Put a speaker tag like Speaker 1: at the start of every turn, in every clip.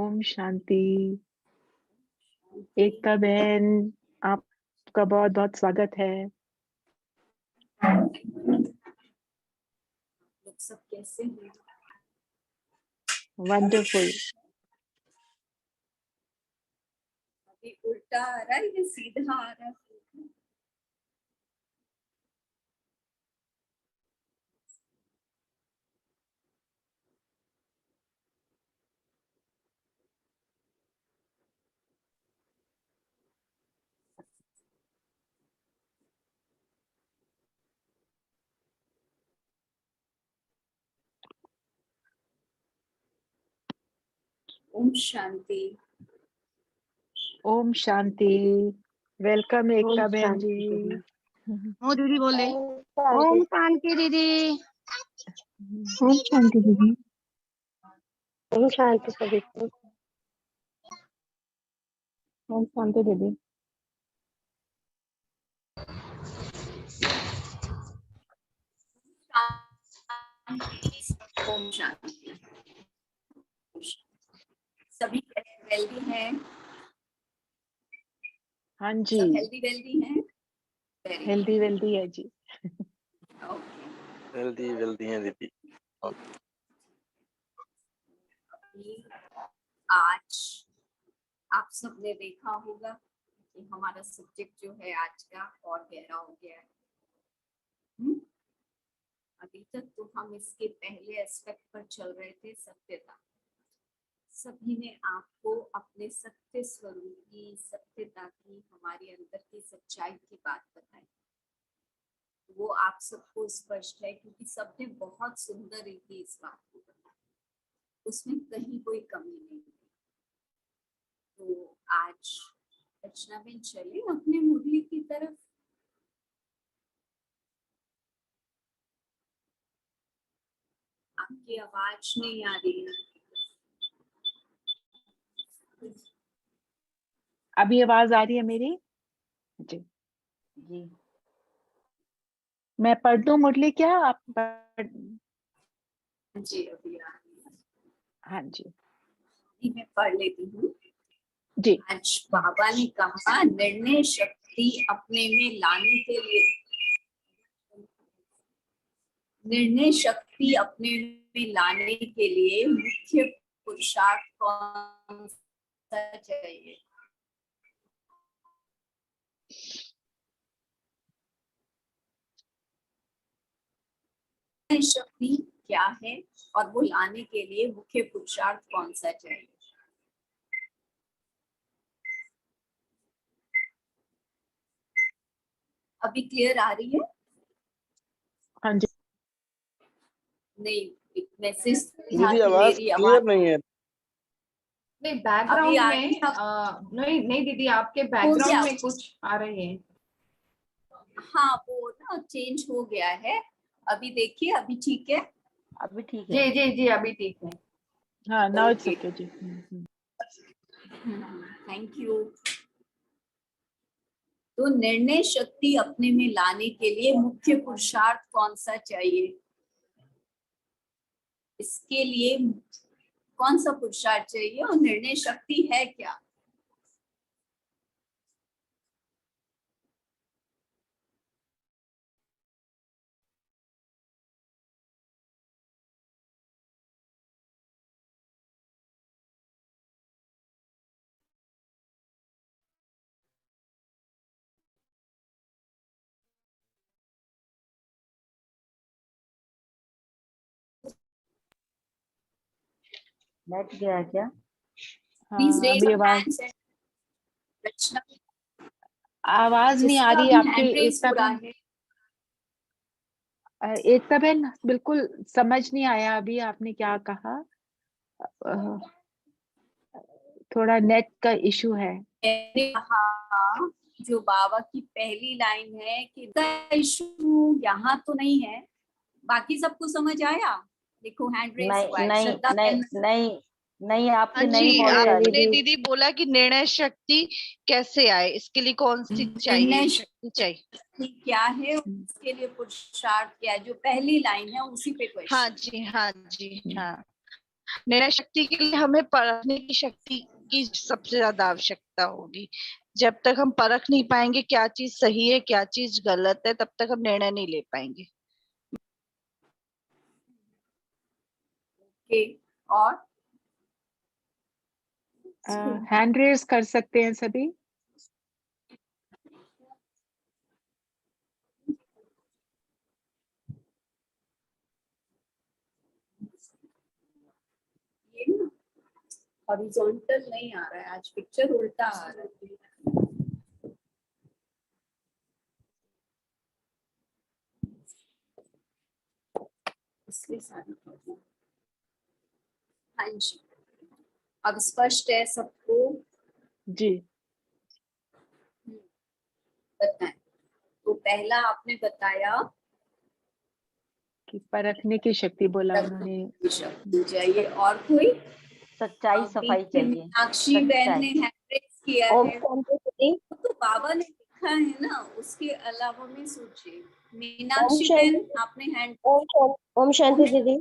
Speaker 1: ओम शांति। एकता बहन, आपका बहुत बहुत स्वागत है।
Speaker 2: लोग सब कैसे हैं?
Speaker 1: वंडरफुल।
Speaker 2: अभी उल्टा आ रहा है या सीधा आ रहा है? ओम शांति।
Speaker 1: ओम शांति। वेलकम एकता बहन जी।
Speaker 3: ओ दीदी बोले ओम शांति दीदी।
Speaker 4: ओम शांति दीदी। ओम शांति सभी को।
Speaker 1: ओम शांति दीदी।
Speaker 2: ओम शांति। सभी हेल्दी हैं?
Speaker 1: हाँ जी,
Speaker 2: सब हेल्दी वेल्दी हैं?
Speaker 1: हेल्दी वेल्दी है जी।
Speaker 5: हेल्दी वेल्दी हैं दीदी।
Speaker 2: आज आप सबने देखा होगा कि हमारा सब्जेक्ट जो है आज का और गहरा हो गया है। अभी तक तो हम इसके पहले एस्पेक्ट पर चल रहे थे, सत्यता। सभी ने आपको अपने सत्य स्वरूप की, सत्यता की, हमारे अंदर की सच्चाई की बात बताई। वो आप सबको स्पष्ट है क्योंकि सबने बहुत सुंदर रीति इस बात को बताया, उसमें कहीं कोई कमी नहीं है। तो आज रचना बहन चले अपने मुरली की तरफ। आपकी आवाज नहीं आ रही है।
Speaker 1: अभी आवाज आ रही है मेरी? जी
Speaker 2: जी
Speaker 1: मैं पढ़ दूं मुरली क्या? आप
Speaker 2: जी अभी आ रही है।
Speaker 1: हाँ जी
Speaker 2: अभी मैं पढ़ लेती हूँ
Speaker 1: जी।
Speaker 2: आज बाबा ने कहा, निर्णय शक्ति अपने में लाने के लिए, निर्णय शक्ति अपने में लाने के लिए मुख्य पुरुषार्थ कौन सा चाहिए? निर्णय शक्ति क्या है और वो लाने के लिए मुख्य पुरुषार्थ कौन सा चाहिए? अभी क्लियर आ रही है?
Speaker 1: हाँ जी
Speaker 2: नहीं, एक मैसेज
Speaker 5: दीदी आवाज क्लियर नहीं है।
Speaker 3: नहीं
Speaker 2: अभी
Speaker 3: बैकग्राउंड
Speaker 2: आ
Speaker 3: में
Speaker 2: रही है?
Speaker 3: नहीं नहीं दीदी आपके
Speaker 2: गया?
Speaker 3: बैकग्राउंड में कुछ आ रही है।
Speaker 2: हाँ वो ना चेंज हो गया है। अभी देखिए, अभी ठीक है?
Speaker 4: अभी ठीक है।
Speaker 3: जी जी जी अभी ठीक है।
Speaker 1: हाँ नाउ इट्स
Speaker 2: Okay.
Speaker 1: ओके जी।
Speaker 2: Thank you. तो निर्णय शक्ति अपने में लाने के लिए मुख्य पुरुषार्थ कौन सा चाहिए? इसके लिए कौन सा पुरुषार्थ चाहिए और निर्णय शक्ति है क्या?
Speaker 4: बैठ गया क्या?
Speaker 2: प्लीज
Speaker 1: हाँ
Speaker 2: रेज
Speaker 1: अभी
Speaker 2: योर
Speaker 1: आवाज
Speaker 2: हैंड्स एंड रचना।
Speaker 1: आवाज नहीं आ
Speaker 2: जिसका
Speaker 1: रही है
Speaker 2: भी
Speaker 1: आपकी
Speaker 2: हैंड रेज
Speaker 1: एकता
Speaker 2: हो रहा
Speaker 1: बहन।
Speaker 2: है,
Speaker 1: एकता बहन बिल्कुल समझ नहीं आया अभी आपने क्या कहा। अ, थोड़ा नेट का इशू है।
Speaker 2: मैंने कहा जो बाबा की पहली लाइन है कि इशू यहाँ तो नहीं है, बाकी सबको समझ आया? देखो हैंड रेज
Speaker 4: नहीं
Speaker 2: हुआ है।
Speaker 4: नहीं
Speaker 2: श्रद्धा
Speaker 4: नहीं
Speaker 2: बहन,
Speaker 4: नहीं नहीं आपसे
Speaker 6: हाँ
Speaker 4: नहीं
Speaker 6: जी,
Speaker 4: बोल रहा
Speaker 6: आपने
Speaker 4: दीदी।
Speaker 6: दीदी बोला कि निर्णय शक्ति कैसे आए, इसके लिए कौन सी चाहिए
Speaker 2: निर्णय
Speaker 6: शक्ति चाहिए?
Speaker 2: शक्ति क्या है और उसके लिए पुरुषार्थ क्या है? जो पहली लाइन है उसी पे
Speaker 6: हाँ
Speaker 2: क्वेश्चन।
Speaker 6: जी हाँ जी हाँ। निर्णय शक्ति के लिए हमें परखने की शक्ति की सबसे ज्यादा आवश्यकता होगी। जब तक हम परख नहीं पाएंगे क्या चीज सही है क्या चीज गलत है, तब तक हम निर्णय नहीं ले पाएंगे।
Speaker 2: ओके, और
Speaker 1: हैंड रेज कर सकते हैं सभी।
Speaker 2: ये ना हॉरिजॉन्टल नहीं आ रहा है, आज पिक्चर उल्टा आ रहा है। इसलिए सारी प्रॉब्लम। हाँ जी, अब स्पष्ट है सबको?
Speaker 1: जी,
Speaker 2: बताएं। तो पहला आपने बताया
Speaker 1: कि परखने की शक्ति बोला उन्होंने।
Speaker 2: शक्ति चाहिए, और कोई?
Speaker 4: सच्चाई सफाई चाहिए।
Speaker 2: मीनाक्षी बहन ने हैंड रेज किया है, तो बाबा ने लिखा है ना, उसके अलावा में सोचिए। मीनाक्षी बहन आपने हैंड।
Speaker 7: ओम शांति दीदी।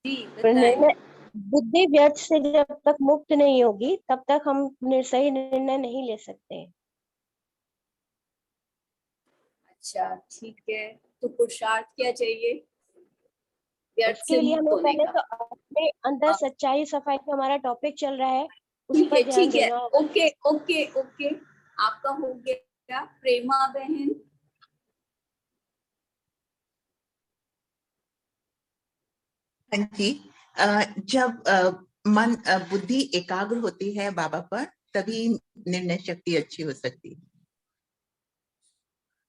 Speaker 2: जी बताएं।
Speaker 7: बुद्धि व्यर्थ से जब तक मुक्त नहीं होगी तब तक हम सही निर्णय नहीं ले सकते।
Speaker 2: अच्छा ठीक है, तो पुरुषार्थ क्या चाहिए? व्यर्थ
Speaker 7: उसके
Speaker 2: से
Speaker 7: लिए
Speaker 2: मुक्त
Speaker 7: हमें
Speaker 2: होने
Speaker 7: पहले
Speaker 2: का।
Speaker 7: तो अपने अंदर सच्चाई सफाई का हमारा टॉपिक चल रहा है, उस
Speaker 2: ठीक
Speaker 7: पर
Speaker 2: है
Speaker 7: ध्यान
Speaker 2: ठीक है,
Speaker 7: देना होगा।
Speaker 2: ओके ओके ओके, आपका हो गया। प्रेमा बहन।
Speaker 8: हाँ जी। जब मन बुद्धि एकाग्र होती है बाबा पर, तभी निर्णय शक्ति अच्छी हो सकती है।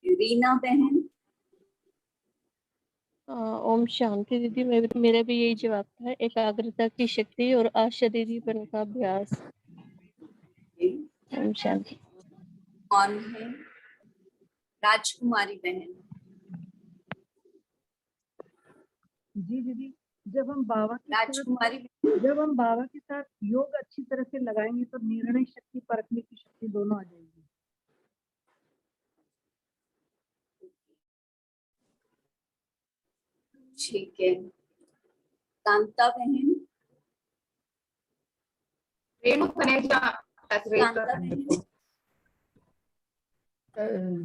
Speaker 2: रीना बहन।
Speaker 7: ओम शांति दीदी, मेरा भी यही जवाब था, एकाग्रता की शक्ति और अशरीरीपन का अभ्यास। ओम शांति।
Speaker 2: कौन है? राजकुमारी बहन।
Speaker 9: जी दीदी, जब हम बाबा के साथ योग अच्छी तरह से लगाएंगे तो निर्णय शक्ति परखने की शक्ति दोनों आ जाएगी।
Speaker 2: ठीक है। कांता बहन। कांता बहन।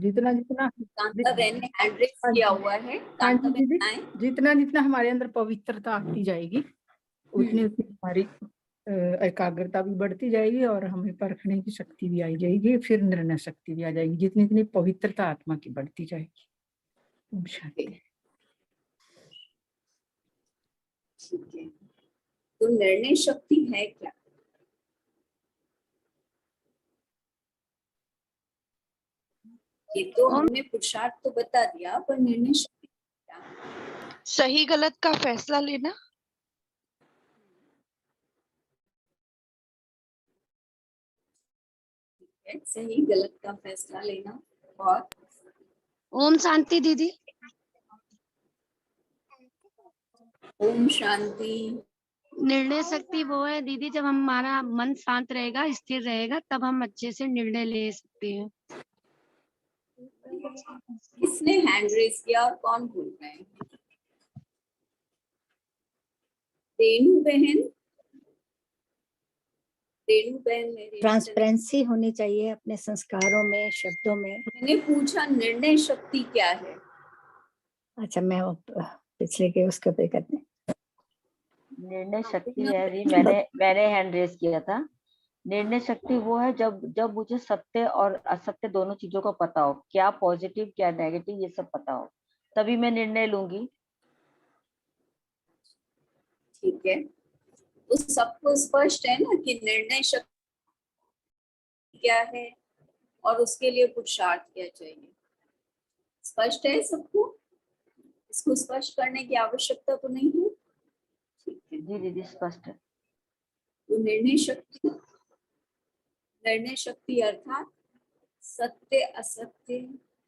Speaker 9: जितना जितना
Speaker 2: कांता बहन ने हैंड रेज किया हुआ है। कांता बहन,
Speaker 9: जितना जितना हमारे अंदर पवित्रता आती जाएगी उतनी उतनी हमारी एकाग्रता भी बढ़ती जाएगी और हमें परखने की शक्ति भी आई जाएगी, फिर निर्णय शक्ति भी आ जाएगी, जितनी जितनी पवित्रता आत्मा की बढ़ती जाएगी। ओम शांति।
Speaker 2: ठीक है, तो निर्णय शक्ति है क्या? ये तो हमने पुरुषार्थ तो बता दिया, पर निर्णय शक्ति क्या?
Speaker 6: सही गलत का फैसला लेना।
Speaker 2: सही गलत का फैसला लेना। और
Speaker 3: ओम शांति दीदी।
Speaker 2: ओम शांति।
Speaker 3: निर्णय शक्ति वो है दीदी, जब हमारा मन शांत रहेगा, स्थिर रहेगा, तब हम अच्छे से निर्णय ले सकते हैं।
Speaker 2: किसने हैंड रेज किया और कौन बोल रहे हैं? रेणु बहन। रेणु बहन ने
Speaker 10: ट्रांसपेरेंसी होनी चाहिए अपने संस्कारों में, शब्दों में।
Speaker 2: मैंने पूछा निर्णय शक्ति क्या है?
Speaker 10: अच्छा, मैं पिछले के उसके पे करते हैं।
Speaker 4: निर्णय शक्ति है, मैंने हैंड रेज किया था। निर्णय शक्ति वो है जब मुझे सत्य और असत्य दोनों चीजों का पता हो, क्या पॉजिटिव क्या नेगेटिव ये सब पता हो, तभी मैं निर्णय लूंगी।
Speaker 2: ठीक है, तो सबको स्पष्ट है ना कि निर्णय शक्ति क्या है और उसके लिए पुरुषार्थ क्या चाहिए? स्पष्ट है सबको? इसको स्पष्ट करने की आवश्यकता तो नहीं है? ठीक है
Speaker 4: जी दीदी, स्पष्ट है।
Speaker 2: तो निर्णय शक्ति अर्थात सत्य असत्य,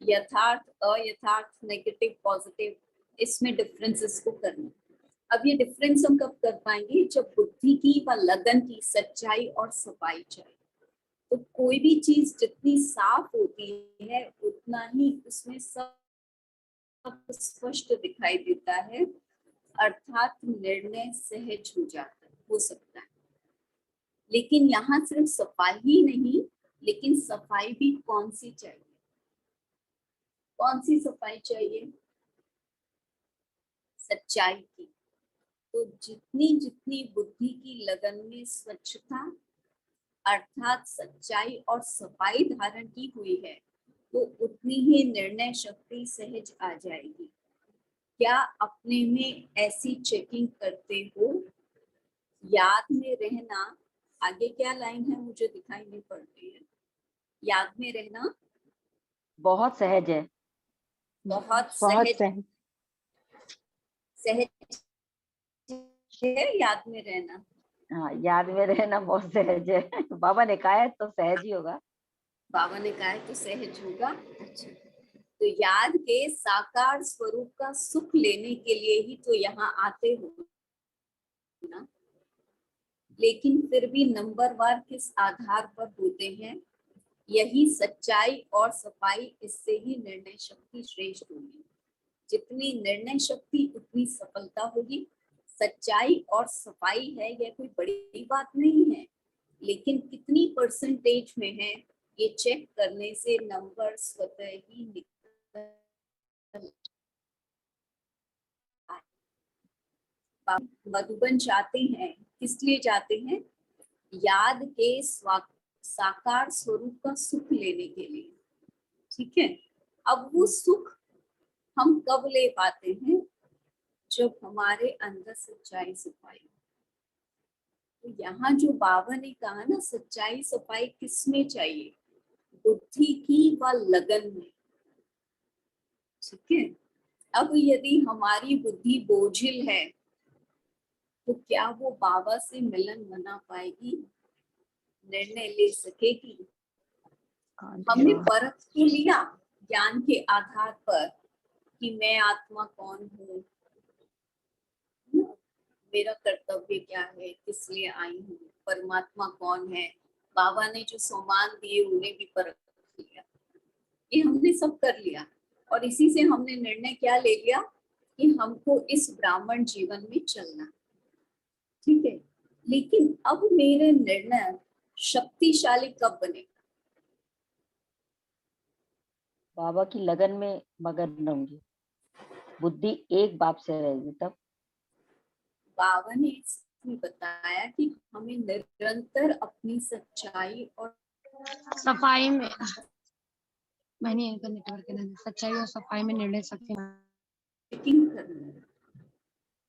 Speaker 2: यथार्थ अयथार्थ, नेगेटिव पॉजिटिव, इसमें डिफरेंसेस को करना। अब ये डिफरेंस हम कब कर पाएंगे? जब बुद्धि की व लगन की सच्चाई और सफाई चाहिए। तो कोई भी चीज जितनी साफ होती है उतना ही उसमें सब स्पष्ट दिखाई देता है अर्थात निर्णय सहज हो सकता है। लेकिन यहाँ सिर्फ सफाई ही नहीं, लेकिन सफाई भी कौन सी चाहिए? कौन सी सफाई चाहिए? सच्चाई की। तो जितनी जितनी बुद्धि की लगन में स्वच्छता अर्थात सच्चाई और सफाई धारण की हुई है, तो उतनी ही निर्णय शक्ति सहज आ जाएगी। क्या अपने में ऐसी चेकिंग करते हो? याद में रहना, आगे क्या लाइन है मुझे दिखाई नहीं पड़ रही है। याद में रहना
Speaker 4: बहुत सहज है।
Speaker 2: बहुत
Speaker 1: बहुत
Speaker 2: सहज सहज है। याद में रहना,
Speaker 4: हाँ, याद में रहना बहुत सहज है। बाबा ने कहा है तो सहज ही होगा।
Speaker 2: बाबा ने कहा है तो सहज होगा। अच्छा, तो याद के साकार स्वरूप का सुख लेने के लिए ही तो यहाँ आते हो ना। लेकिन फिर भी नंबरवार किस आधार पर होते हैं? यही सच्चाई और सफाई, इससे ही निर्णय शक्ति श्रेष्ठ होगी। जितनी निर्णय शक्ति उतनी सफलता होगी। सच्चाई और सफाई है, यह कोई बड़ी बात नहीं है, लेकिन कितनी परसेंटेज में है ये चेक करने से नंबर स्वतः ही निकल। मधुबन जाते हैं, किस लिए जाते हैं? याद के साकार स्वरूप का सुख लेने के लिए। ठीक है, अब वो सुख हम कब ले पाते हैं? जब हमारे अंदर सच्चाई सफाई। तो यहाँ जो बाबा ने कहा ना, सच्चाई सफाई किसमें चाहिए? बुद्धि की व लगन में। ठीक है, अब यदि हमारी बुद्धि बोझिल है तो क्या वो बाबा से मिलन मना पाएगी? निर्णय ले सकेगी? हमने परख तो लिया ज्ञान के आधार पर कि मैं आत्मा कौन हूँ, मेरा कर्तव्य क्या है, किस लिए आई हूँ, परमात्मा कौन है। बाबा ने जो सम्मान दिए उन्हें भी परख लिया, ये हमने सब कर लिया। और इसी से हमने निर्णय क्या ले लिया कि हमको इस ब्राह्मण जीवन में चलना। ठीक है, लेकिन अब मेरे निर्णय शक्तिशाली कब बने?
Speaker 4: बाबा की लगन में मगन रहूंगी, बुद्धि एक बाप से रहेगी तब।
Speaker 2: बाबा ने इसमें बताया कि हमें निरंतर अपनी सच्चाई और
Speaker 3: सफाई में मैंने इनका नेटवर्क है ना, सच्चाई और सफाई में निर्णय शक्ति
Speaker 2: चेकिंग करना है।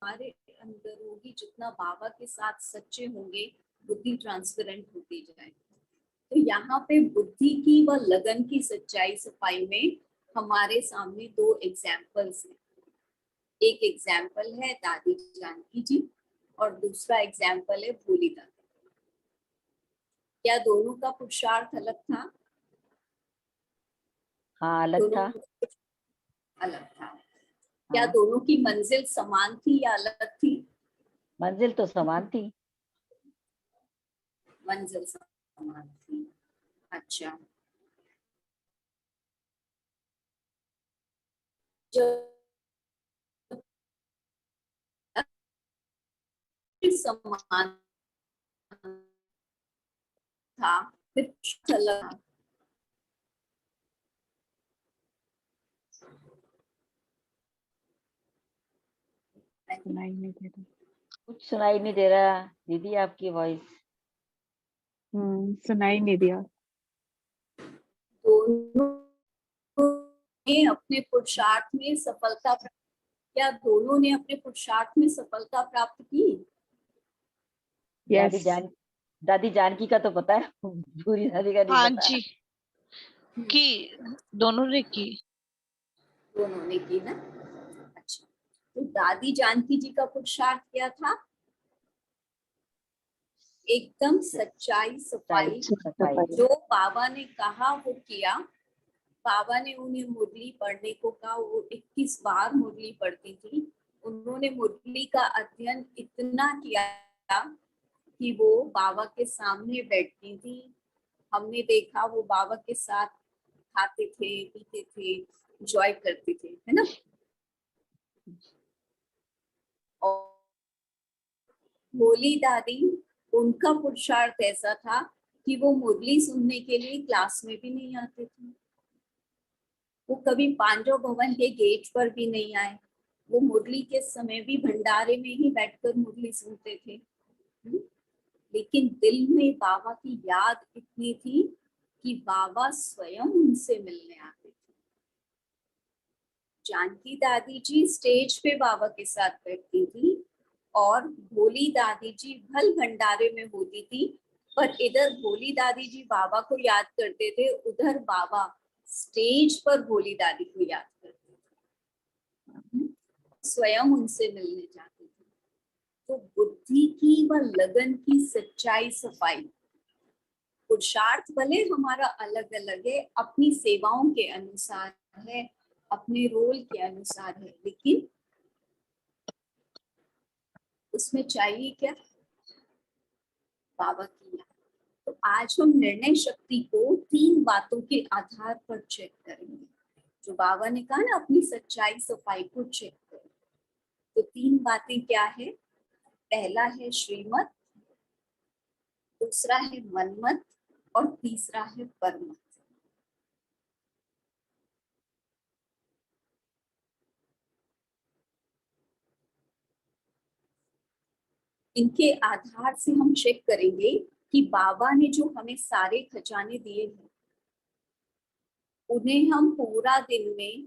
Speaker 2: हमारे अंदर होगी, जितना बाबा के साथ सच्चे होंगे बुद्धि ट्रांसपेरेंट होती जाए। तो यहाँ पे बुद्धि की व लगन की सच्चाई सफाई में हमारे सामने दो एग्जाम्पल्स हैं। एक एग्जाम्पल है दादी जानकी जी और दूसरा एग्जाम्पल है भोली दादी। क्या दोनों का पुरुषार्थ अलग था?
Speaker 4: हाँ, अलग था।
Speaker 2: अलग था। क्या दोनों की मंजिल समान थी या अलग थी?
Speaker 4: मंजिल तो समान थी।
Speaker 2: मंजिल समान थी। अच्छा, जो समान था फिर अलग।
Speaker 1: सुनाई नहीं दे रहा।
Speaker 4: कुछ सुनाई नहीं दे रहा दीदी आपकी वॉइस।
Speaker 1: सुनाई नहीं दिया।
Speaker 2: दोनों ने अपने पुरुषार्थ में सफलता, क्या दोनों ने अपने पुरुषार्थ में सफलता प्राप्त की?
Speaker 4: दादी जानकी का तो पता है, भूरी दादी का नहीं
Speaker 6: हाँ
Speaker 4: पता।
Speaker 6: जी, की दोनों ने की।
Speaker 2: दोनों ने की ना। अच्छा, तो दादी जानकी जी का पुरुषार्थ क्या था? एकदम सच्चाई सफाई। जो बाबा ने कहा वो किया। बाबा ने उन्हें मुरली पढ़ने को कहा, वो 21 बार मुरली पढ़ती थी। उन्होंने मुरली का अध्ययन इतना किया कि वो बाबा के सामने बैठती थी। हमने देखा वो बाबा के साथ खाते थे, पीते थे, एंजॉय करते थे, है ना। भोली दादी, उनका पुरुषार्थ ऐसा था कि वो मुरली सुनने के लिए क्लास में भी नहीं आते थे। वो कभी पांडव भवन के गेट पर भी नहीं आए। वो मुरली के समय भी भंडारे में ही बैठकर मुरली सुनते थे। लेकिन दिल में बाबा की याद इतनी थी कि बाबा स्वयं उनसे मिलने आते थे। जानकी दादी जी स्टेज पे बाबा के साथ बैठती थी और भोली दादी जी भल भंडारे में होती थी, पर इधर भोली दादी जी बाबा को याद करते थे, उधर बाबा स्टेज पर भोली दादी को याद करते थे, स्वयं उनसे मिलने जाते थे। तो बुद्धि की व लगन की सच्चाई सफाई, पुरुषार्थ भले हमारा अलग अलग है, अपनी सेवाओं के अनुसार है, अपने रोल के अनुसार है, लेकिन उसमें चाहिए क्या? बाबा की याद। तो आज हम निर्णय शक्ति को 3 बातों के आधार पर चेक करेंगे। जो बाबा ने कहा ना, अपनी सच्चाई सफाई को चेक करें। तो 3 बातें क्या है? पहला है श्रीमत, दूसरा है मनमत और तीसरा है परमत। इनके आधार से हम चेक करेंगे कि बाबा ने जो हमें सारे खजाने दिए हैं, उन्हें हम पूरा दिन में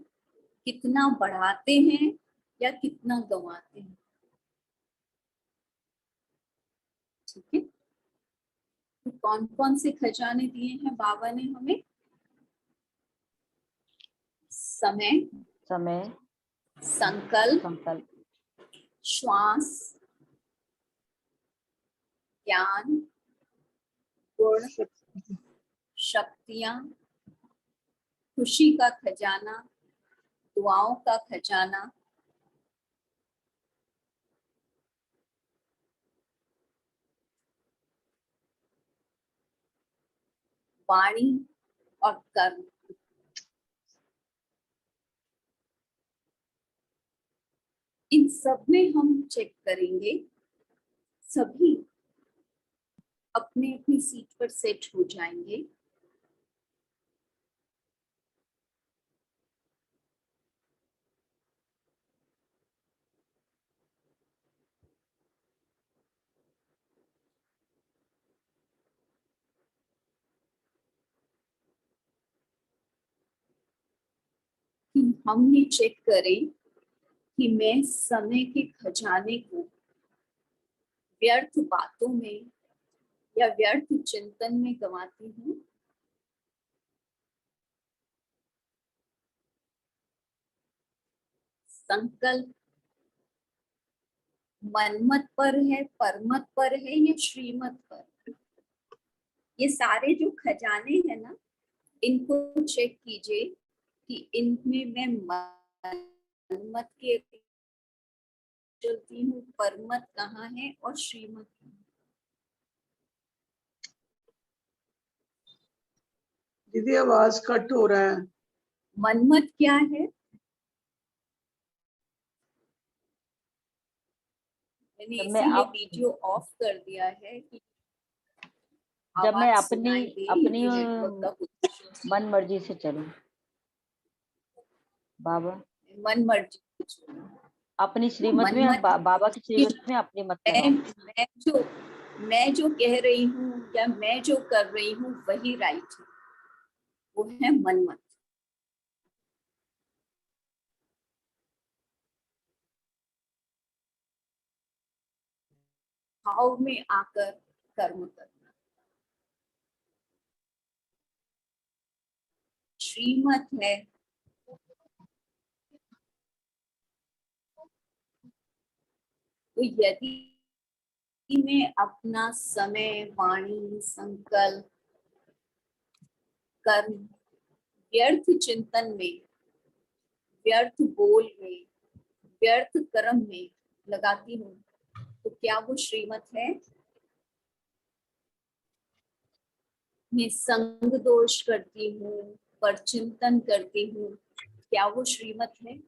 Speaker 2: कितना बढ़ाते हैं या कितना गंवाते हैं। ठीक है, तो कौन कौन से खजाने दिए हैं बाबा ने हमें? समय, संकल्प, श्वास, ज्ञान, गुण, शक्तियां, खुशी का खजाना, दुआओं का खजाना, वाणी और कर्म। इन सब में हम चेक करेंगे, सभी अपने अपनी सीट पर सेट हो जाएंगे। कि हम ये चेक करें कि मैं समय के खजाने को व्यर्थ बातों में या व्यर्थ चिंतन में गंवाती हूँ। संकल्प मनमत पर है, परमत पर है या श्रीमत पर? ये सारे जो खजाने हैं ना, इनको चेक कीजिए कि इनमें मैं मनमत के चलती हूँ, परमत कहाँ है और श्रीमत कहाँ है।
Speaker 11: दीदी आवाज कट हो रहा है।
Speaker 2: मनमत क्या है? मैंने इसीलिए वीडियो ऑफ कर दिया है कि
Speaker 4: जब मैं अपनी मन मर्जी से चलूं। बाबा
Speaker 2: मन मर्जी
Speaker 4: अपनी श्रीमत में, बाबा की श्रीमत में अपनी मत
Speaker 2: मैं जो कह रही हूँ या मैं जो कर रही हूँ वही राइट है, वो है मनमत। भाव में आकर कर्म करना। श्रीमत है तो यदि मैं अपना समय, वाणी, संकल्प, कर्म व्यर्थ चिंतन में, व्यर्थ बोल में, व्यर्थ कर्म में लगाती हूँ, तो क्या वो श्रीमत है? मैं संग दोष करती हूँ, पर चिंतन करती हूँ, क्या वो श्रीमत है?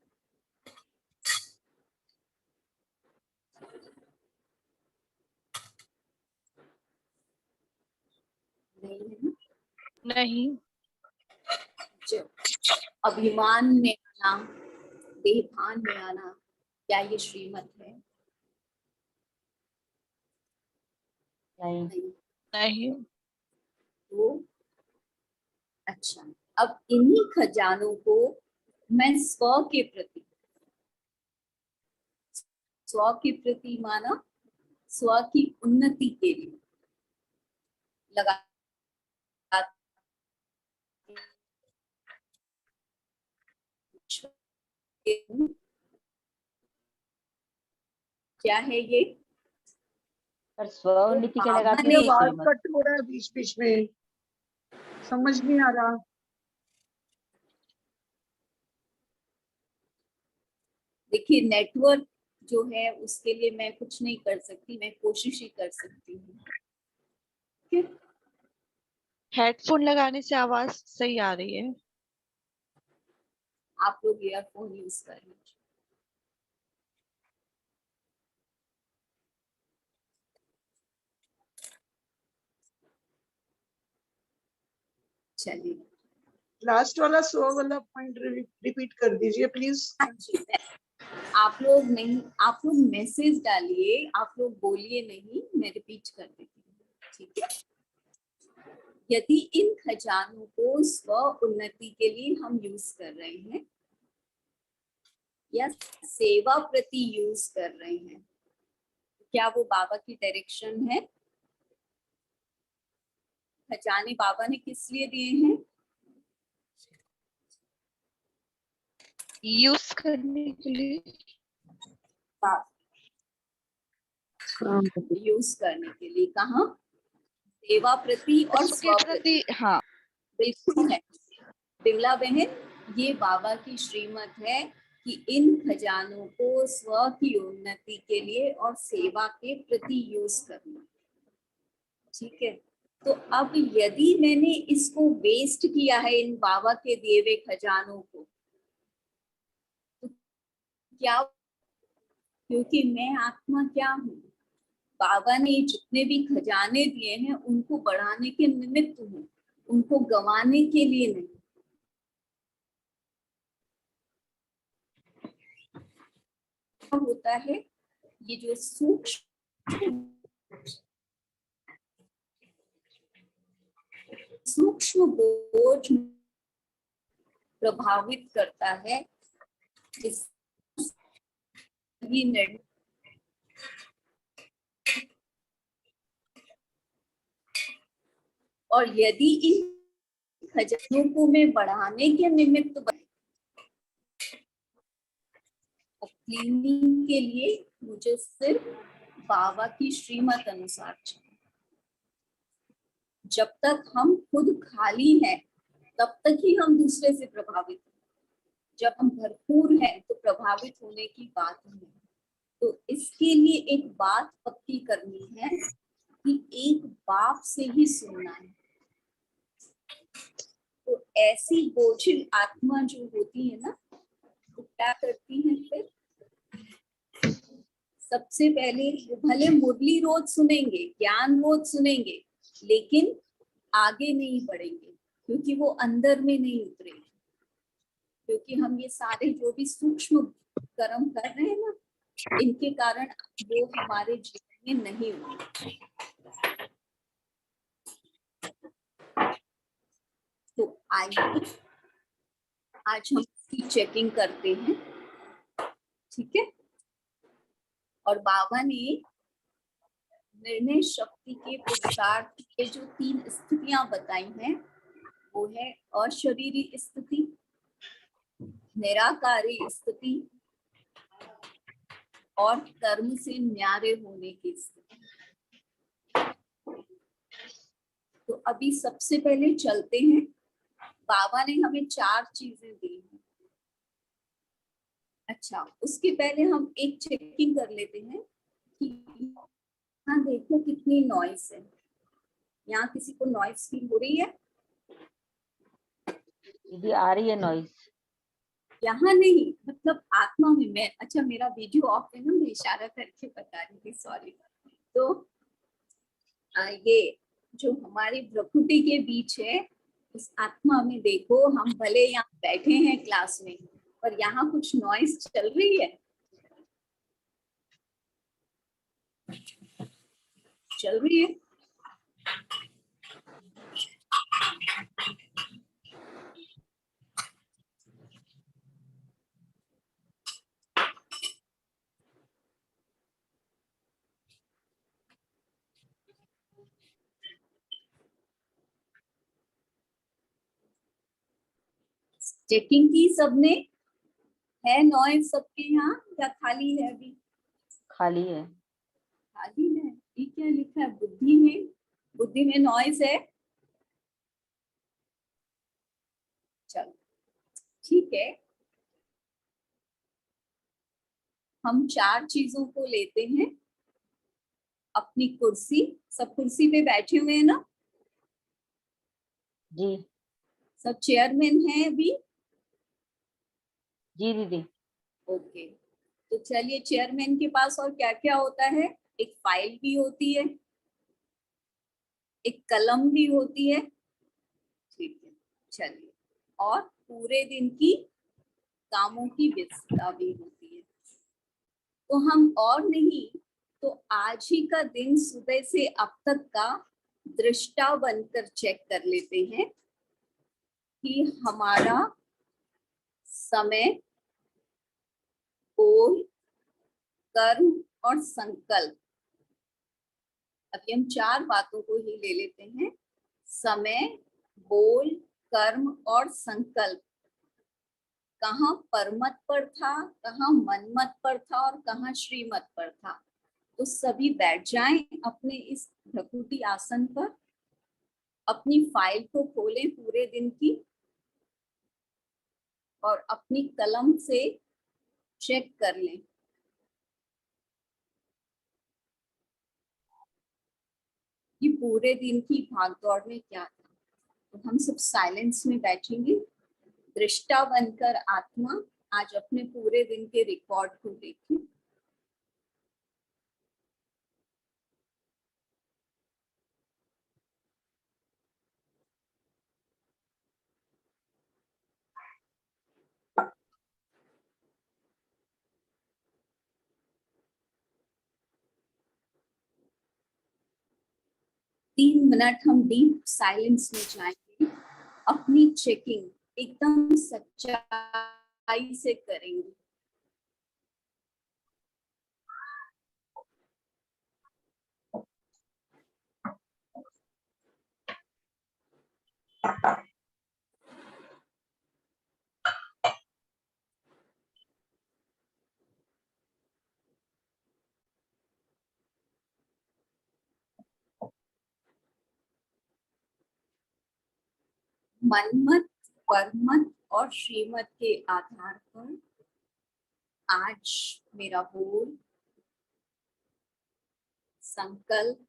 Speaker 2: नहीं है ना?
Speaker 6: नहीं।
Speaker 2: जो अभिमान में आना, देहभान में आना, क्या ये श्रीमत है?
Speaker 4: नहीं।
Speaker 6: नहीं।
Speaker 2: तो अच्छा, अब इन्हीं खजानों को मैं स्व के प्रति स्व की उन्नति के लिए लगा। क्या है ये?
Speaker 4: पर स्वउन्नति के लगाते
Speaker 11: ये
Speaker 4: हैं
Speaker 11: आवाज
Speaker 4: श्रीमत।
Speaker 11: कट हो रहा है बीच बीच में, समझ नहीं आ रहा।
Speaker 2: देखिए, नेटवर्क जो है उसके लिए मैं कुछ नहीं कर सकती, मैं कोशिश ही कर सकती हूँ।
Speaker 6: हेडफोन लगाने से आवाज सही आ रही है।
Speaker 2: आप लोग ईयरफोन यूज कर लीजिए। चलिए,
Speaker 11: लास्ट वाला 100 वाला पॉइंट रिपीट कर दीजिए प्लीज।
Speaker 2: हाँ जी। आप लोग मैसेज डालिए, आप लोग बोलिए नहीं, मैं रिपीट कर देती हूँ, ठीक है? यदि इन खजानों को स्व उन्नति के लिए हम यूज कर रहे हैं या सेवा प्रति यूज कर रहे हैं, क्या वो बाबा की डायरेक्शन है? खजाने बाबा ने किस लिए दिए हैं?
Speaker 6: यूज करने के लिए।
Speaker 2: यूज करने के लिए। कहाँ? सेवा प्रति और स्व प्रति।
Speaker 6: हाँ,
Speaker 2: बिल्कुल है बिमला बहन, ये बाबा की श्रीमत है कि इन खजानों को स्व की उन्नति के लिए और सेवा के प्रति यूज करना, ठीक है? तो अब यदि मैंने इसको वेस्ट किया है, इन बाबा के दिए हुए खजानों को, तो क्या? क्योंकि मैं आत्मा क्या हूँ? बाबा ने जितने भी खजाने दिए हैं उनको बढ़ाने के निमित्त हूँ, उनको गंवाने के लिए नहीं। होता है ये जो सूक्ष्म बोझ प्रभावित करता है इस और यदि इन खजानों को मैं बढ़ाने के निमित्त क्लीनिंग के लिए मुझे सिर्फ बाबा की श्रीमत अनुसार चाहिए। जब तक हम खुद खाली हैं तब तक ही हम दूसरे से प्रभावित हैं। जब हम भरपूर हैं तो प्रभावित होने की बात नहीं है। तो इसके लिए एक बात पक्की करनी है कि एक बाप से ही सुनना है। तो ऐसी बोझिल आत्मा जो होती है ना, वो क्या करती है? फिर सबसे पहले वो भले मुरली रोज सुनेंगे, ज्ञान रोज सुनेंगे, लेकिन आगे नहीं बढ़ेंगे क्योंकि वो अंदर में नहीं उतरेंगे। क्योंकि हम ये सारे जो भी सूक्ष्म कर्म कर रहे हैं ना, इनके कारण वो हमारे जीवन में नहीं उतरे। तो आइए आज हम इसकी चेकिंग करते हैं, ठीक है? और बाबा ने निर्णय शक्ति के पुरुषार्थ के जो 3 स्थितियां बताई हैं, वो है अशरीरी स्थिति, निराकारी स्थिति और कर्म से न्यारे होने की स्थिति। तो अभी सबसे पहले चलते हैं, बाबा ने हमें 4 चीजें दी हैं। अच्छा, उसके पहले हम एक चेकिंग कर लेते हैं कि यहाँ देखो कितनी नॉइस है। यहाँ किसी को नॉइस फील हो रही है?
Speaker 4: दीदी आ रही है नॉइस?
Speaker 2: यहाँ नहीं, मतलब आत्मा में। मैं अच्छा, मेरा वीडियो ऑफ है ना, मैं इशारा करके बता रही थी, सॉरी। तो ये जो हमारी प्रकृति के बीच है, उस आत्मा में देखो। हम भले यहाँ बैठे हैं क्लास में, पर यहाँ कुछ नॉइस चल रही है, चल रही है। चेकिंग की सबने? है नॉइस सबके यहाँ या खाली है? अभी
Speaker 4: खाली है।
Speaker 2: खाली है। ये क्या लिखा है? बुद्धि में, बुद्धि में नॉइस है। चलो ठीक है, हम 4 चीजों को लेते हैं। अपनी कुर्सी, सब कुर्सी पे बैठे हुए हैं ना?
Speaker 4: जी
Speaker 2: सब चेयरमैन हैं अभी?
Speaker 4: जी दीदी।
Speaker 2: ओके, तो चलिए, चेयरमैन के पास और क्या क्या होता है? एक फाइल भी होती है, एक कलम भी होती है, ठीक है। चलिए, और पूरे दिन की कामों की व्यस्तता भी होती है। तो हम और नहीं तो आज ही का दिन सुबह से अब तक का दृष्टा बनकर चेक कर लेते हैं कि हमारा समय, बोल, कर्म और संकल्प, अभी हम 4 बातों को ही ले लेते हैं। समय, बोल, कर्म और संकल्प कहाँ परमत पर था, कहाँ मनमत पर था और कहाँ श्रीमत पर था। तो सभी बैठ जाएं अपने इस भ्रकुटी आसन पर, अपनी फाइल को खोलें पूरे दिन की और अपनी कलम से चेक कर लें कि पूरे दिन की भागदौड़ में क्या था। तो हम सब साइलेंस में बैठेंगे, दृष्टा बनकर आत्मा आज अपने पूरे दिन के रिकॉर्ड को देखें। तीन मिनट हम डीप साइलेंस में जाएंगे, अपनी चेकिंग एकदम सच्चाई से करेंगे। मनमत, परमत और श्रीमत के आधार पर आज मेरा बोल, संकल्प,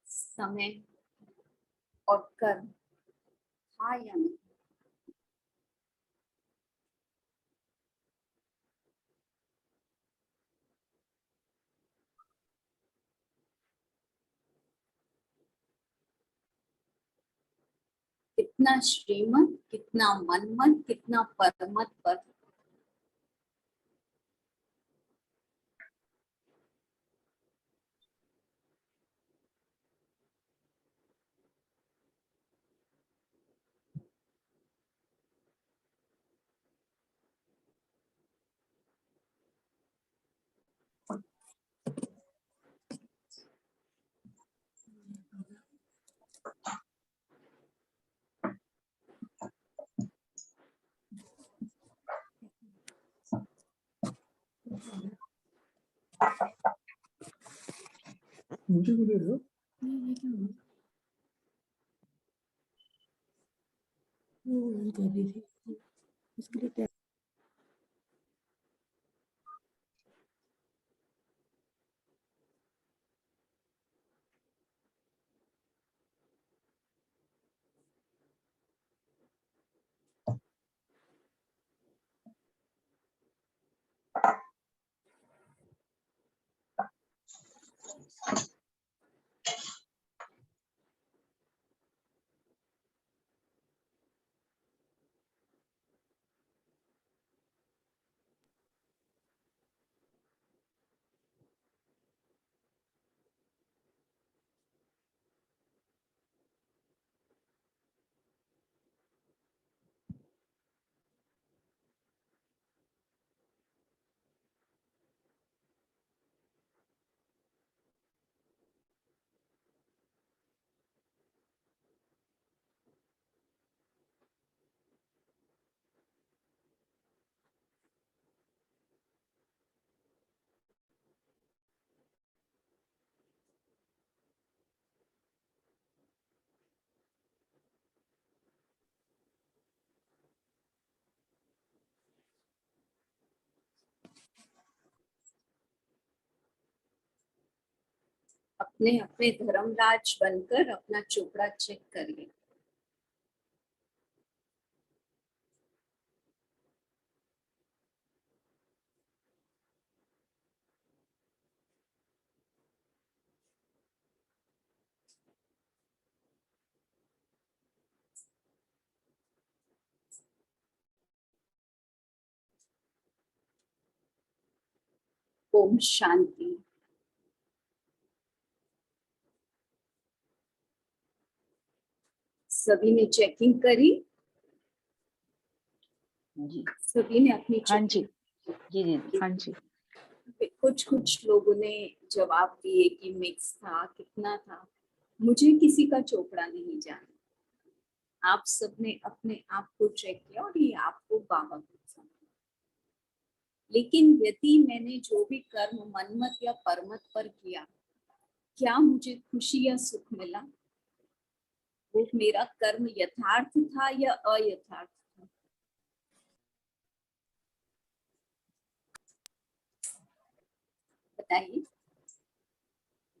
Speaker 2: समय और कर्म था या नहीं। कितना श्रीमत, कितना मनमत, कितना परमत पर।
Speaker 9: मुझे बोले लो इसके लिए
Speaker 2: अपने अपने धर्मराज बनकर अपना चोपड़ा चेक करिए। ओम शांति। सभी ने चेकिंग करी?
Speaker 4: जी
Speaker 2: सभी ने अपनी
Speaker 1: हाँ जी।
Speaker 4: जी दीदी।
Speaker 1: हाँ जी।
Speaker 2: कुछ लोगों ने जवाब दिए कि मिक्स था, कितना था। मुझे किसी का चोपड़ा नहीं जाना। आप सबने अपने आप को चेक किया और ये आपको बाबा को समझा। लेकिन यदि मैंने जो भी कर्म मनमत या परमत पर किया, क्या मुझे खुशी या सुख मिला? वो मेरा कर्म यथार्थ था या अयथार्थ था? बताइए।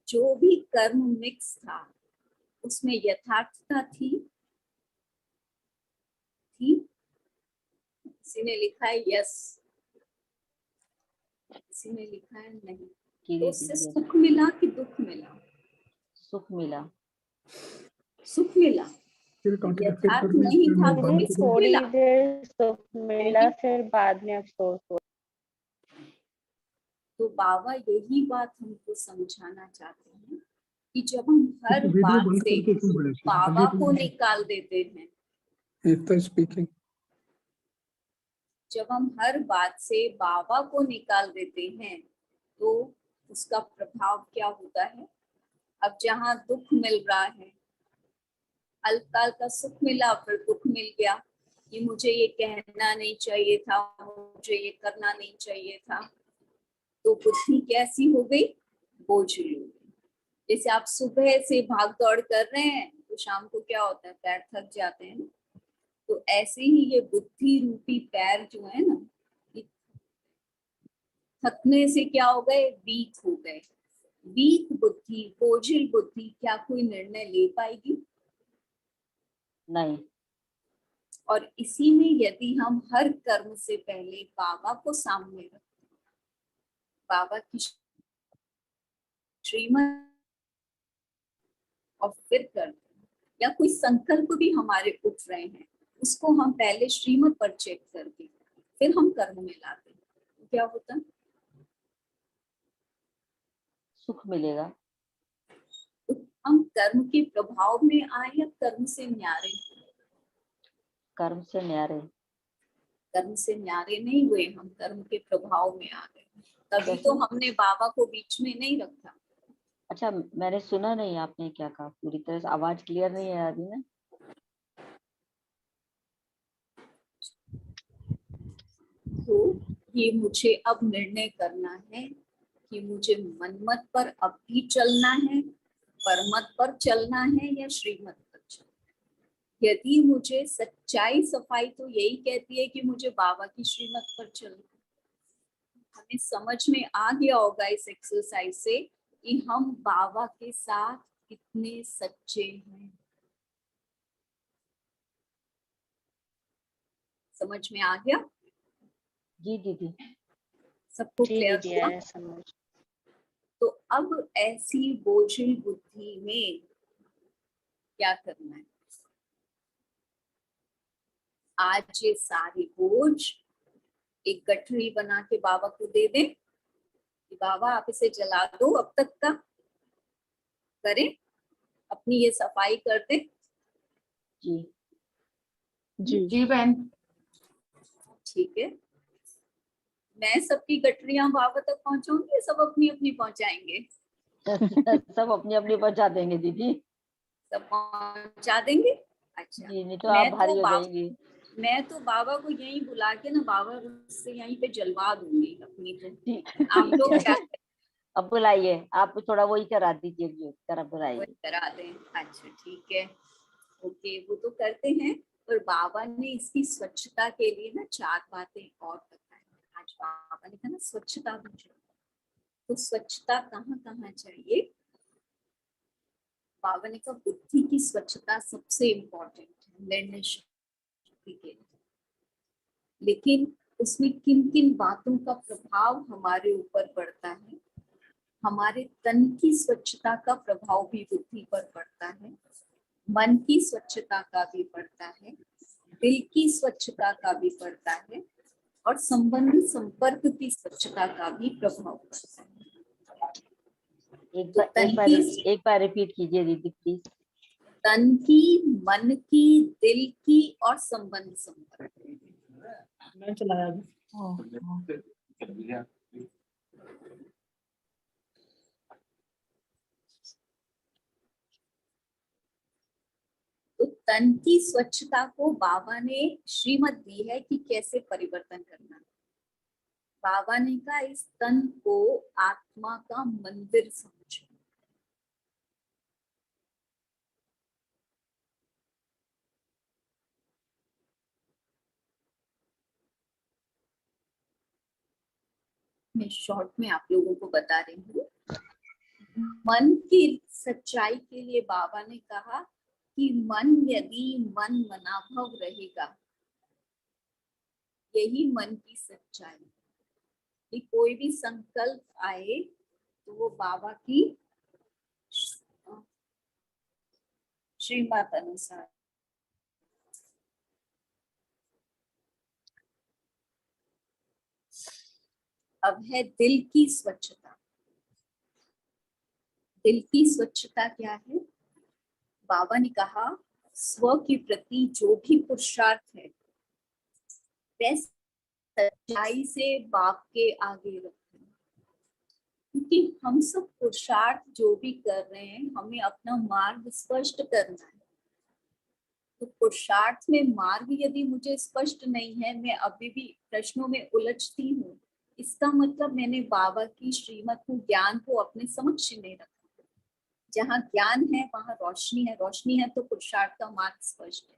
Speaker 2: जो भी कर्म मिक्स था उसमें यथार्थता थी? किसी ने लिखा है यस, किसी ने लिखा है नहीं। तो उससे सुख मिला कि दुख मिला?
Speaker 4: सुख मिला।
Speaker 2: सुख मिला। यथार्थ नहीं था तो भी सुख
Speaker 1: थोड़ी
Speaker 2: मिला।
Speaker 1: देर सुख मिला, फिर बाद में अफसोस हुआ।
Speaker 2: तो बाबा यही बात हमको समझाना चाहते हैं कि जब हम हर बात से बाबा को निकाल देते हैं, जब हम हर बात से बाबा को निकाल देते हैं तो उसका प्रभाव क्या होता है? अब जहाँ दुख मिल रहा है, अल्पकाल का सुख मिला फिर दुख मिल गया कि मुझे ये कहना नहीं चाहिए था, मुझे ये करना नहीं चाहिए था, तो बुद्धि कैसी हो गई? बोझिल हो गई। जैसे आप सुबह से भाग दौड़ कर रहे हैं तो शाम को क्या होता है? पैर थक जाते हैं। तो ऐसे ही ये बुद्धि रूपी पैर जो है ना, थकने से क्या हो गए? वीक हो गए। वीक बुद्धि, बोझिल बुद्धि क्या कोई निर्णय ले पाएगी?
Speaker 4: नहीं।
Speaker 2: और इसी में यदि हम हर कर्म से पहले बाबा को सामने रखते, बाबा की श्रीमत और फिर करते, या कोई संकल्प भी हमारे उठ रहे हैं, उसको हम पहले श्रीमत पर चेक करके फिर हम कर्म में लाते हैं, तो क्या होता?
Speaker 4: सुख मिलेगा।
Speaker 2: तो हम कर्म के प्रभाव में आए या कर्म से न्यारे?
Speaker 4: कर्म से न्यारे।
Speaker 2: कर्म से न्यारे नहीं हुए, हम कर्म के प्रभाव में आ गए। तभी तो हमने बाबा को बीच में नहीं रखा।
Speaker 4: अच्छा, मैंने सुना नहीं आपने क्या कहा, पूरी तरह से आवाज क्लियर नहीं है अभी ना।
Speaker 2: तो ये मुझे अब निर्णय करना है कि मुझे मनमत पर अब भी चलना है, परमत पर चलना है या श्रीमत पर चलना है। यदि मुझे सच्चाई सफाई तो यही कहती है कि मुझे बाबा की श्रीमत पर चलना। हमें समझ में आ गया होगा इस एक्सरसाइज से कि हम बाबा के साथ कितने सच्चे हैं। समझ में आ गया?
Speaker 4: जी दीदी।
Speaker 2: सबको क्लियर हुआ?
Speaker 1: समझ।
Speaker 2: तो अब ऐसी बोझिल बुद्धि में क्या करना है? आज ये सारे बोझ एक गठरी बना के बाबा को दे दें कि बाबा आप इसे जला दो, अब तक का करें, अपनी ये सफाई कर दे।
Speaker 4: जी
Speaker 1: जी बहन।
Speaker 2: ठीक है, मैं सबकी गठरियां बाबा तक पहुंचाऊंगी, सब अपनी अपनी पहुंचाएंगे?
Speaker 4: सब अपनी अपनी पहुंचा देंगे दीदी।
Speaker 2: सब पहुंचा देंगे? अच्छा।
Speaker 4: जी, नहीं तो आप भारी हो जाएंगी।
Speaker 2: मैं तो बाबा को यहीं बुला के ना बाबा से यहीं पे जलवा दूंगी अपनी। तो आप लोग क्या
Speaker 4: अब बुलाइए, आप थोड़ा वही करा दीजिए जो करा बुलाइए।
Speaker 2: करा दें? अच्छा ठीक है, ओके, वो तो करते हैं। पर बाबा ने इसकी स्वच्छता के लिए ना 4 बातें और बताई। आज बाबा ने कहा ना स्वच्छता भी चाहिए। तो स्वच्छता कहाँ कहाँ चाहिए? बाबा ने कहा बुद्धि की स्वच्छता सबसे इम्पोर्टेंट है निर्णय शक्ति के लिए, लेकिन उसमें किन किन बातों का प्रभाव हमारे ऊपर पड़ता है। हमारे तन की स्वच्छता का प्रभाव भी बुद्धि पर पड़ता है, मन की स्वच्छता का भी पड़ता है, दिल की स्वच्छता का भी पड़ता है, और संबंध संपर्क की स्वच्छता का भी प्रभाव पड़ता है।
Speaker 4: एक बार रिपीट कीजिए दीदी प्लीज।
Speaker 2: तन की, मन की, दिल की और संबंध संपर्क।
Speaker 9: मैं चलाया अभी।
Speaker 2: तो तन की स्वच्छता को बाबा ने श्रीमत दी है कि कैसे परिवर्तन करना है। बाबा ने कहा इस तन को आत्मा का मंदिर समझो। मैं शॉर्ट में आप लोगों को बता रही हूँ। मन की सच्चाई के लिए बाबा ने कहा कि मन यदि मन मनाभव रहेगा, यही मन की सच्चाई। कि कोई भी संकल्प आए तो वो बाबा की श्रीमत अनुसार। अब है दिल की स्वच्छता। दिल की स्वच्छता क्या है? बाबा ने कहा स्व के प्रति जो भी पुरुषार्थ है वह सच्चाई से बाप के आगे रखें, क्योंकि हम सब पुरुषार्थ जो भी कर रहे हैं हमें अपना मार्ग स्पष्ट करना है। तो पुरुषार्थ में मार्ग यदि मुझे स्पष्ट नहीं है, मैं अभी भी प्रश्नों में उलझती हूँ, इसका मतलब मैंने बाबा की श्रीमत को, ज्ञान को अपने समक्ष नहीं रखा। जहाँ ज्ञान है वहां रोशनी है, रोशनी है तो पुरुषार्थ का मार्ग स्पष्ट है।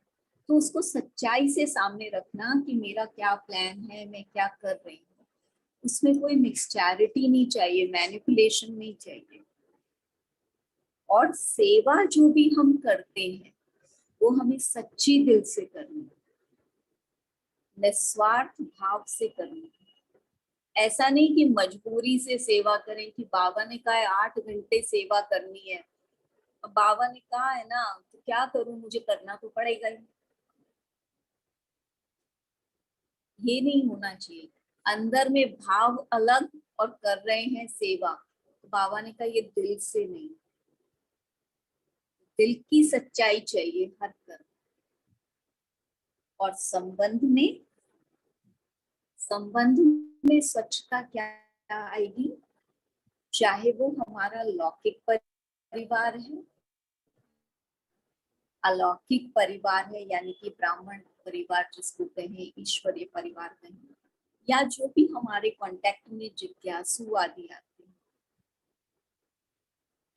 Speaker 2: तो उसको सच्चाई से सामने रखना कि मेरा क्या प्लान है, मैं क्या कर रही हूँ। उसमें कोई मिक्सचैरिटी नहीं चाहिए, मैनिपुलेशन नहीं चाहिए। और सेवा जो भी हम करते हैं वो हमें सच्ची दिल से करनी है, निस्वार्थ भाव से करनी है। ऐसा नहीं कि मजबूरी से सेवा करें कि बाबा ने कहा है 8 घंटे सेवा करनी है, अब बाबा ने कहा है ना तो क्या करूं, मुझे करना तो पड़ेगा ही। ये नहीं होना चाहिए। अंदर में भाव अलग और कर रहे हैं सेवा, तो बाबा ने कहा ये दिल से नहीं, दिल की सच्चाई चाहिए हर कर्म। और संबंध में स्वच्छता क्या आएगी? चाहे वो हमारा लौकिक परिवार है, अलौकिक परिवार है, यानी कि ब्राह्मण परिवार जिसको कहें, ईश्वरीय परिवार कहें, या जो भी हमारे कांटेक्ट में जिज्ञासु आदि आते हैं,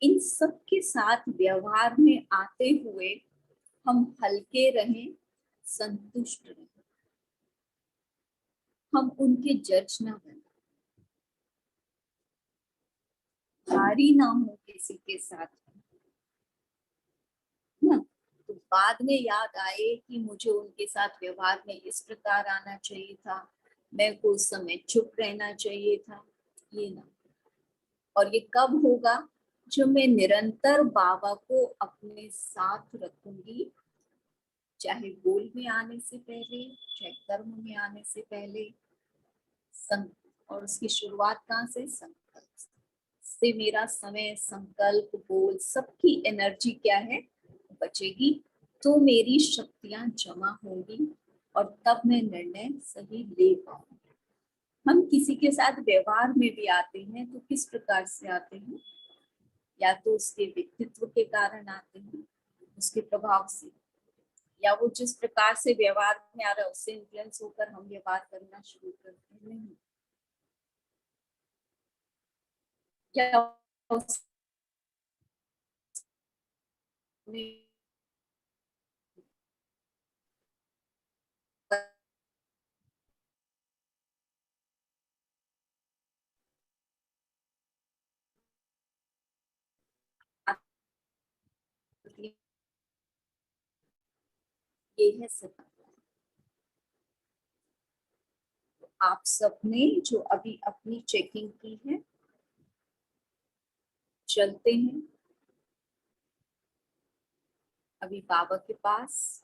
Speaker 2: इन सब के साथ व्यवहार में आते हुए हम हल्के रहें, संतुष्ट रहें, हम उनके जज ना बने, भारी ना हो किसी के साथ ना। तो बाद में याद आए कि मुझे उनके साथ व्यवहार में इस प्रकार आना चाहिए था, मैं को उस समय चुप रहना चाहिए था, ये ना। और ये कब होगा? जब मैं निरंतर बाबा को अपने साथ रखूंगी, चाहे बोल में आने से पहले, चाहे कर्म में आने से पहले। और उसकी शुरुआत कहाँ से? संकल्प से। मेरा समय, संकल्प, बोल, सबकी एनर्जी क्या है? बचेगी, तो मेरी शक्तियां जमा होंगी और तब मैं निर्णय सही ले पाऊंगी। हम किसी के साथ व्यवहार में भी आते हैं तो किस प्रकार से आते हैं? या तो उसके व्यक्तित्व के कारण आते हैं, उसके प्रभाव से, या वो जिस प्रकार से व्यवहार में आ रहा है उससे इन्फ्लुएंस होकर हम व्यवहार करना शुरू करते हैं। नहीं, क्या ये है सत्य। आप सबने जो अभी अपनी चेकिंग की है, चलते हैं अभी बाबा के पास।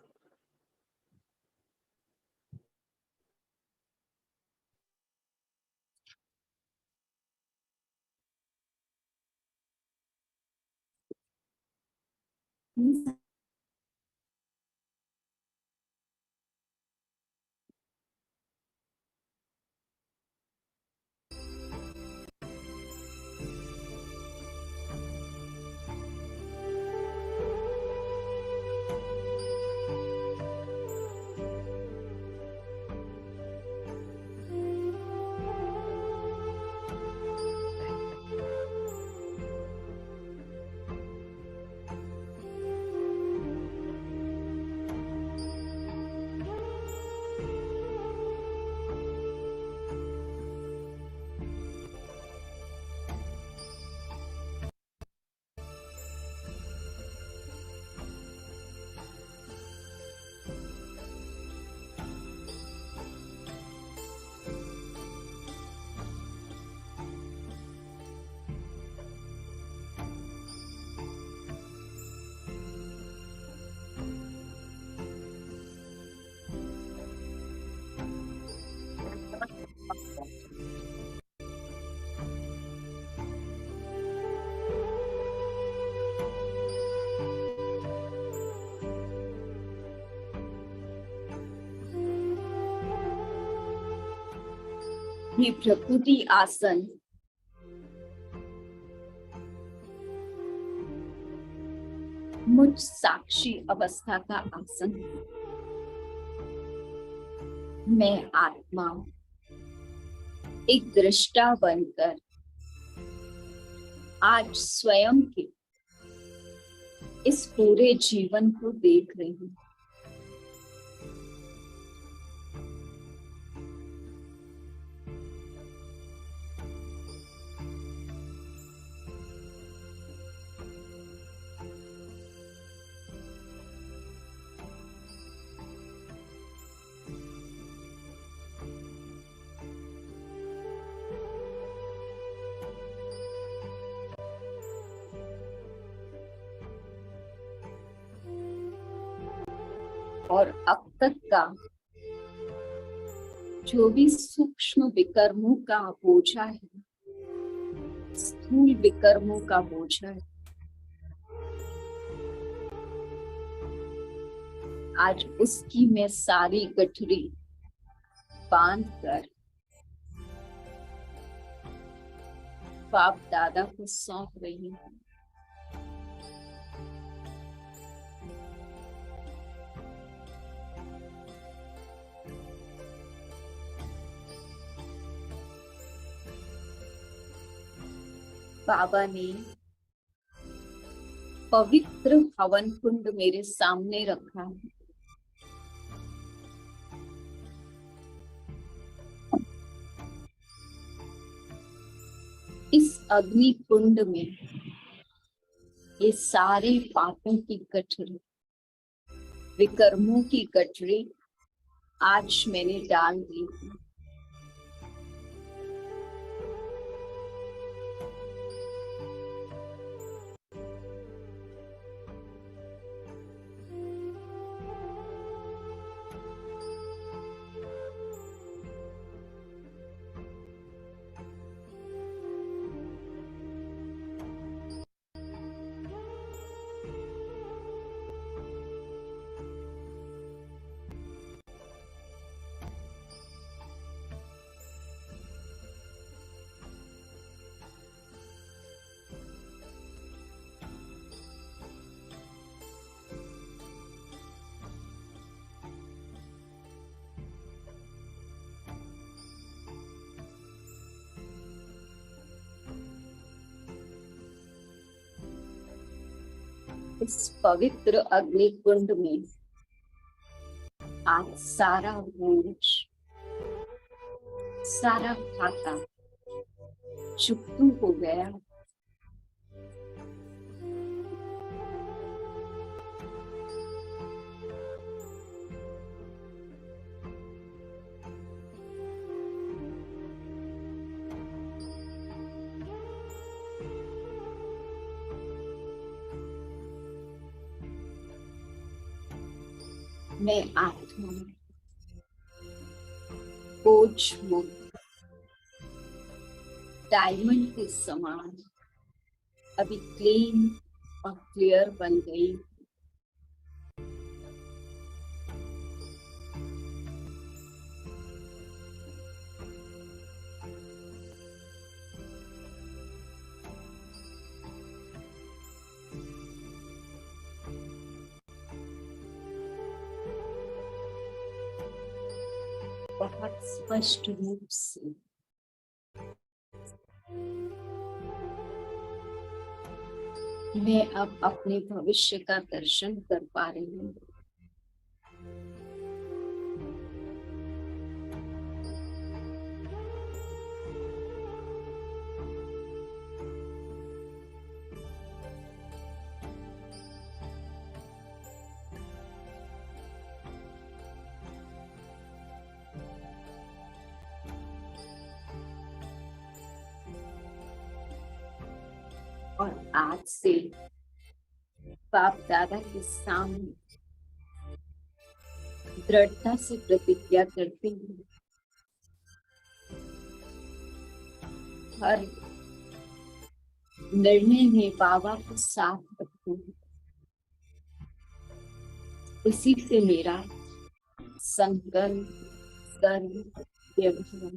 Speaker 2: ये प्रकृति आसन मुझ साक्षी अवस्था का आसन है। मैं आत्मा एक दृष्टा बनकर आज स्वयं के इस पूरे जीवन को देख रही हूँ। और अब तक का जो भी सूक्ष्म विकर्मों का बोझा है, स्थूल विकर्मों का बोझा है, आज उसकी मैं सारी गठरी बांध कर बाप दादा को सौंप रही हूँ। बाबा ने पवित्र हवन कुंड मेरे सामने रखा है। इस अग्नि कुंड में ये सारे पापों की गठरी, विकर्मों की गठरी आज मैंने डाल दी है। इस पवित्र अग्नि कुंड में आज सारा बोझ, सारा खाता चुकतू हो गया। मैं आत्मा बोझ मुक्त डायमंड के समान अभी क्लीन और क्लियर बन गई। बहुत स्पष्ट रूप से मैं अब अपने भविष्य का दर्शन कर पा रही हूँ। और आज से बाप दादा के सामने दृढ़ता से प्रतिज्ञा करती हूँ, हर निर्णय में बाबा को साथ रखूंगी। इसी से मेरा संकल्प कर्म व्यवहार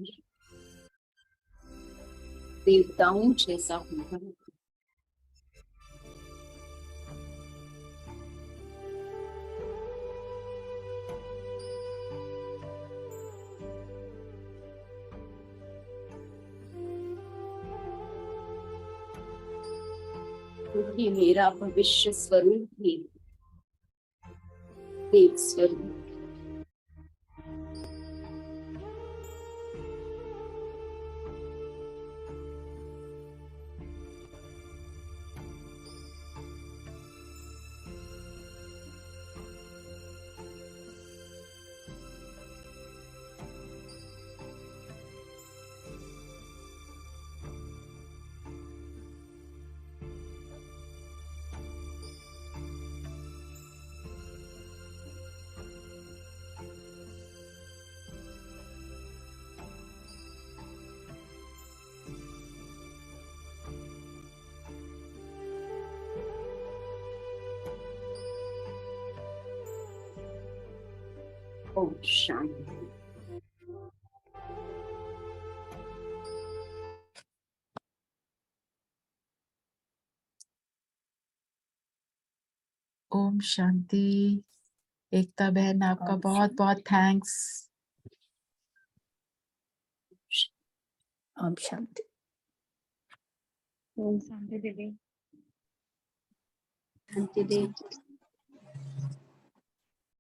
Speaker 2: देवताओं जैसा होगा। क्योंकि मेरा भविष्य स्वरूप भी देव स्वरूप। ओम शांति।
Speaker 1: ओम शांति। एकता बहन, आपका बहुत बहुत थैंक्स।
Speaker 10: ओम शांति।
Speaker 3: ओम शांति दीदी।
Speaker 2: शांति देव।